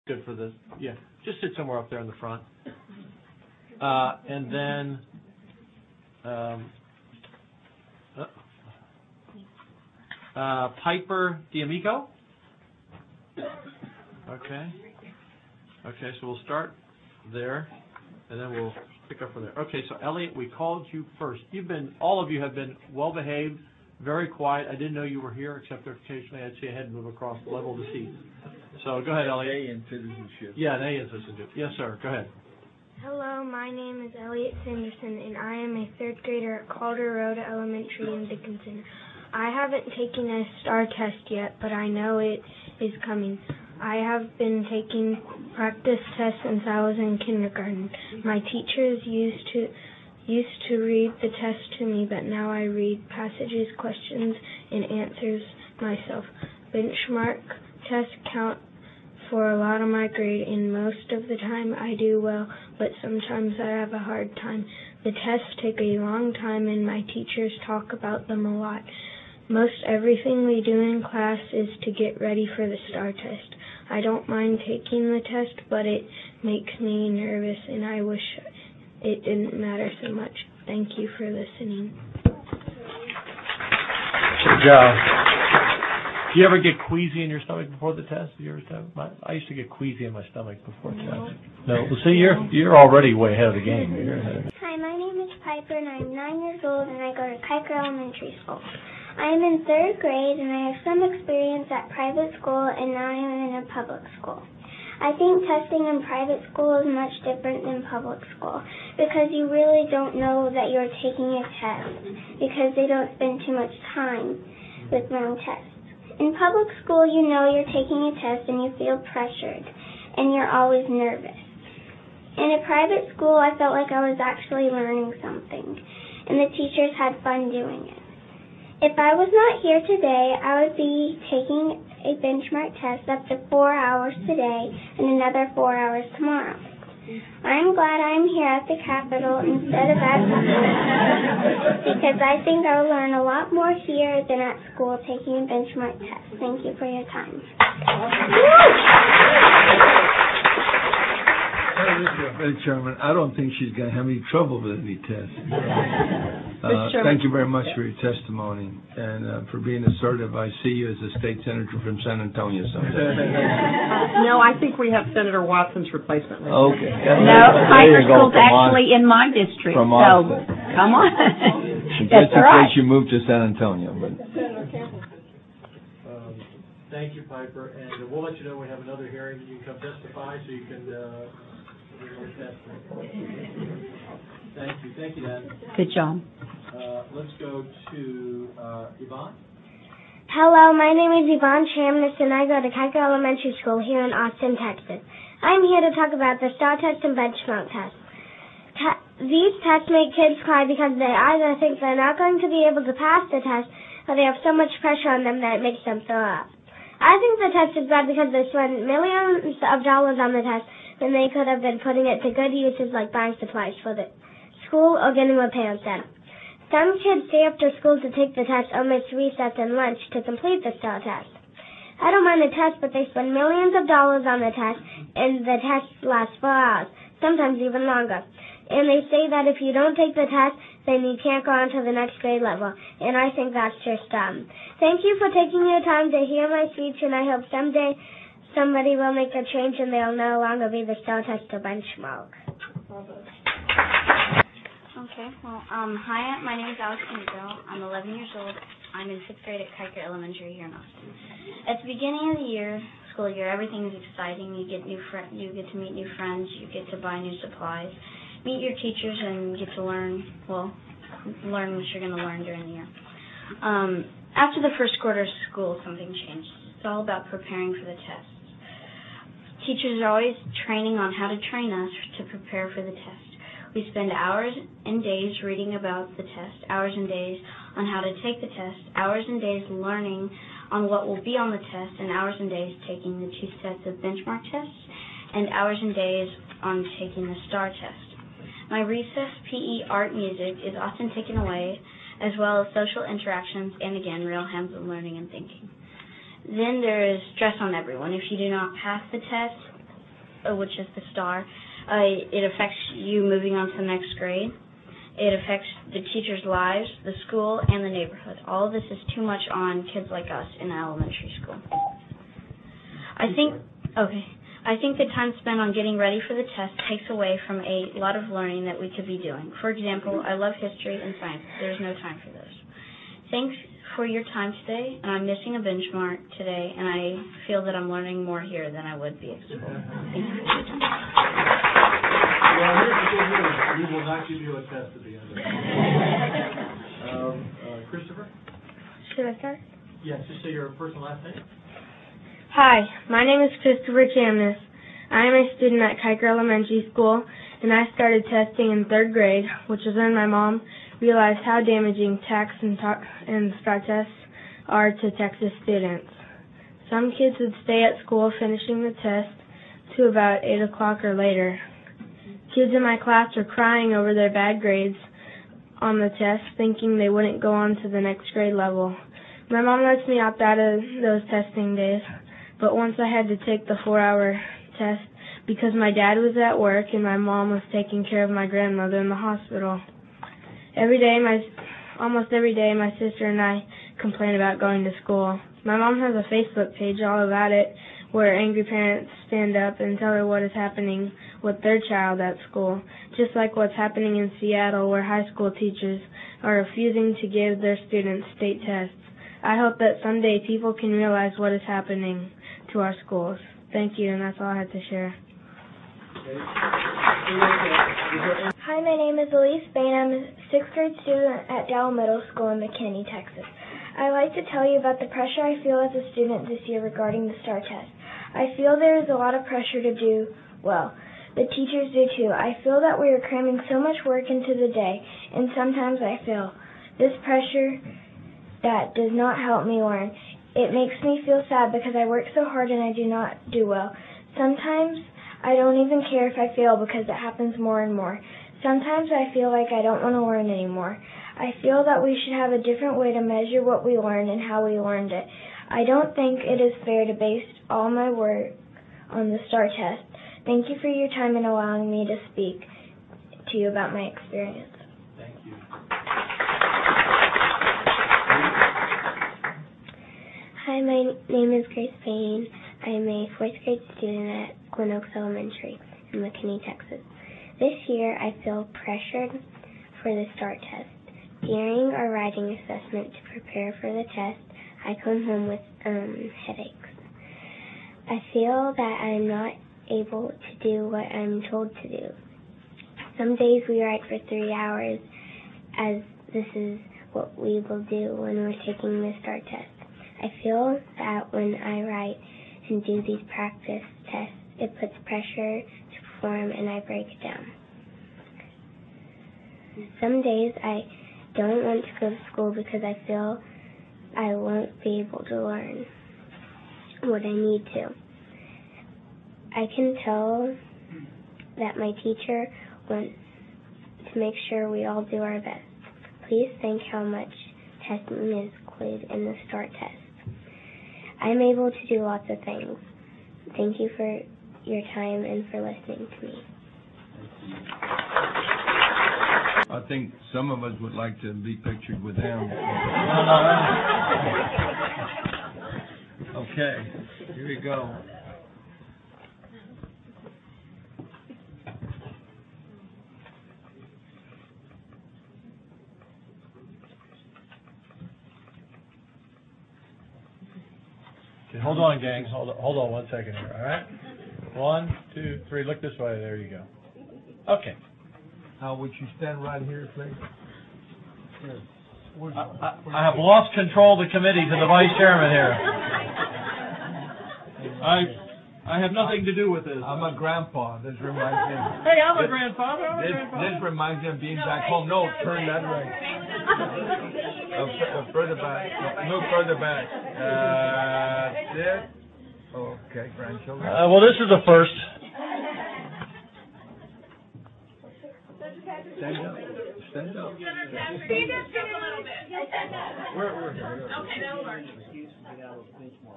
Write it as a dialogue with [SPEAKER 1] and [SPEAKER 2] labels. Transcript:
[SPEAKER 1] good for this. Yeah, just sit somewhere up there in the front. And then Piper D'Amico. Okay. Okay, so we'll start there, and then we'll pick up from there. Okay, so Elliot, we called you first. All of you have been well behaved, very quiet. I didn't know you were here, except occasionally I'd see a head move across the level of the seat. So go ahead, Elliot.
[SPEAKER 2] A in citizenship.
[SPEAKER 1] Yeah, an A in citizenship. Yes, sir. Go ahead.
[SPEAKER 3] Hello, my name is Elliot Sanderson, and I am a third grader at Calder Road Elementary in Dickinson. I haven't taken a STAR test yet, but I know it is coming. I have been taking practice tests since I was in kindergarten. My teachers used to read the test to me, but now I read passages, questions, and answers myself. Benchmark tests count for a lot of my grade, and most of the time I do well, but sometimes I have a hard time. The tests take a long time, and my teachers talk about them a lot. Most everything we do in class is to get ready for the STAR test. I don't mind taking the test, but it makes me nervous, and I wish it didn't matter so much. Thank you for listening.
[SPEAKER 1] Good job. Do you ever get queasy in your stomach before the test? I used to get queasy in my stomach before the test. No. Well, see, you're already way ahead of the game. You're ahead of it.
[SPEAKER 4] Hi, my name is Piper, and I'm 9 years old, and I go to Kiker Elementary School. I am in 3rd grade, and I have some experience at private school, and now I am in a public school. I think testing in private school is much different than public school because you really don't know that you're taking a test because they don't spend too much time with long tests. In public school, you know you're taking a test and you feel pressured, and you're always nervous. In a private school, I felt like I was actually learning something, and the teachers had fun doing it. If I was not here today, I would be taking a benchmark test up to 4 hours today and another 4 hours tomorrow. I'm glad I'm here at the Capitol instead of at school because I think I'll learn a lot more here than at school taking a benchmark test. Thank you for your time.
[SPEAKER 2] Madam Chairman, I don't think she's going to have any trouble with any tests. Thank you very much for your testimony and for being assertive. I see you as a state senator from San Antonio someday.
[SPEAKER 5] No, I think we have Senator Watson's replacement.
[SPEAKER 2] Okay.
[SPEAKER 6] No, Kiker School's actually in my district,
[SPEAKER 2] from
[SPEAKER 6] so
[SPEAKER 2] Austin.
[SPEAKER 6] Come on.
[SPEAKER 2] That's
[SPEAKER 6] all right.
[SPEAKER 2] in case you moved to San Antonio. But.
[SPEAKER 1] Thank you, Piper, and we'll let you know we have another hearing. You can come testify, so you can. Thank you, Dad.
[SPEAKER 6] Good job.
[SPEAKER 1] Let's go to Yvonne.
[SPEAKER 3] Hello, my name is Yvonne Chamness, and I go to Kiker Elementary School here in Austin, Texas. I'm here to talk about the STAR test and benchmark test. These tests make kids cry because they either think they're not going to be able to pass the test, or they have so much pressure on them that it makes them throw up. I think the test is bad because they spend millions of dollars on the test when they could have been putting it to good uses like buying supplies for the school or getting repairs done. Some kids stay after school to take the test or miss recess and lunch to complete the STAR test. I don't mind the test, but they spend millions of dollars on the test, and the test lasts 4 hours, sometimes even longer. And they say that if you don't take the test, then you can't go on to the next grade level, and I think that's just dumb. Thank you for taking your time to hear my speech, and I hope someday somebody will make a change and they'll no longer be the STAR test or benchmark.
[SPEAKER 7] Okay, well, hi, my name is Alex Kindergirl. I'm 11 years old. I'm in 6th grade at Kiker Elementary here in Austin. At the beginning of the school year, everything is exciting. You get to meet new friends. You get to buy new supplies, meet your teachers, and get to learn what you're going to learn during the year. After the first quarter of school, something changed. It's all about preparing for the tests. Teachers are always training on how to train us to prepare for the test. We spend hours and days reading about the test, hours and days on how to take the test, hours and days learning on what will be on the test, and hours and days taking the 2 sets of benchmark tests, and hours and days on taking the STAR test. My recess, PE, art, music is often taken away, as well as social interactions and, again, real hands-on learning and thinking. Then there is stress on everyone. If you do not pass the test, which is the STAR. It affects you moving on to the next grade. It affects the teachers' lives, the school, and the neighborhood. All of this is too much on kids like us in elementary school. I think the time spent on getting ready for the test takes away from a lot of learning that we could be doing. For example, I love history and science. There's no time for those. Thanks for your time today, and I'm missing a benchmark today, and I feel that I'm learning more here than I would be at school. Thank you.
[SPEAKER 1] Well, here's the good news. We will not give you a test at the end of it. Christopher?
[SPEAKER 3] Should I start?
[SPEAKER 1] Yes, just say your first and last name.
[SPEAKER 3] Hi, my name is Christopher Chamness. I am a student at Kiker Elementary School, and I started testing in 3rd grade, which is when my mom realized how damaging TAKS and STAR tests are to Texas students. Some kids would stay at school finishing the test to about 8 o'clock or later. Kids in my class were crying over their bad grades on the test, thinking they wouldn't go on to the next grade level. My mom lets me opt out of those testing days, but once I had to take the 4-hour test because my dad was at work and my mom was taking care of my grandmother in the hospital. Almost every day, my sister and I complain about going to school. My mom has a Facebook page all about it, where angry parents stand up and tell her what is happening with their child at school, just like what's happening in Seattle, where high school teachers are refusing to give their students state tests. I hope that someday people can realize what is happening to our schools. Thank you, and that's all I had to share.
[SPEAKER 4] Hi, my name is Elise Bain. I'm a 6th grade student at Dow Middle School in McKinney, Texas. I'd like to tell you about the pressure I feel as a student this year regarding the STAR test. I feel there is a lot of pressure to do well. The teachers do too. I feel that we are cramming so much work into the day, and sometimes I feel this pressure that does not help me learn. It makes me feel sad because I work so hard and I do not do well. Sometimes I don't even care if I fail because it happens more and more. Sometimes I feel like I don't want to learn anymore. I feel that we should have a different way to measure what we learn and how we learned it. I don't think it is fair to base all my work on the STAR test. Thank you for your time and allowing me to speak to you about my experience.
[SPEAKER 1] Thank you.
[SPEAKER 4] Hi, my name is Grace Payne. I'm a 4th grade student at Glen Oaks Elementary in McKinney, Texas. This year, I feel pressured for the STAR test. During our writing assessment to prepare for the test, I come home with headaches. I feel that I'm not able to do what I'm told to do. Some days we write for 3 hours, as this is what we will do when we're taking the STAR test. I feel that when I write and do these practice tests, it puts pressure to perform and I break down. Some days I don't want to go to school because I feel I won't be able to learn what I need to. I can tell that my teacher wants to make sure we all do our best. Please think how much testing is included in the STAR test. I'm able to do lots of things. Thank you for your time and for listening to me.
[SPEAKER 2] I think some of us would like to be pictured with him. Okay, here we go.
[SPEAKER 1] Okay, hold on, gang. Hold on 1 second here, all right? 1, 2, 3. Look this way. There you go. Okay.
[SPEAKER 2] Now, would you stand right here, please?
[SPEAKER 1] I have lost control of the committee to the vice chairman here. I have nothing to do with this.
[SPEAKER 2] I'm a grandpa. This reminds me.
[SPEAKER 1] Hey, I'm a grandfather.
[SPEAKER 2] This reminds me of being back home. No, turn that way. Further back. Move further back. That's it. Okay, grandchildren.
[SPEAKER 1] Well, this is a first.
[SPEAKER 2] Stand up. Stand up.
[SPEAKER 8] Stand up just a little bit.
[SPEAKER 2] We're here.
[SPEAKER 8] Okay, that'll work.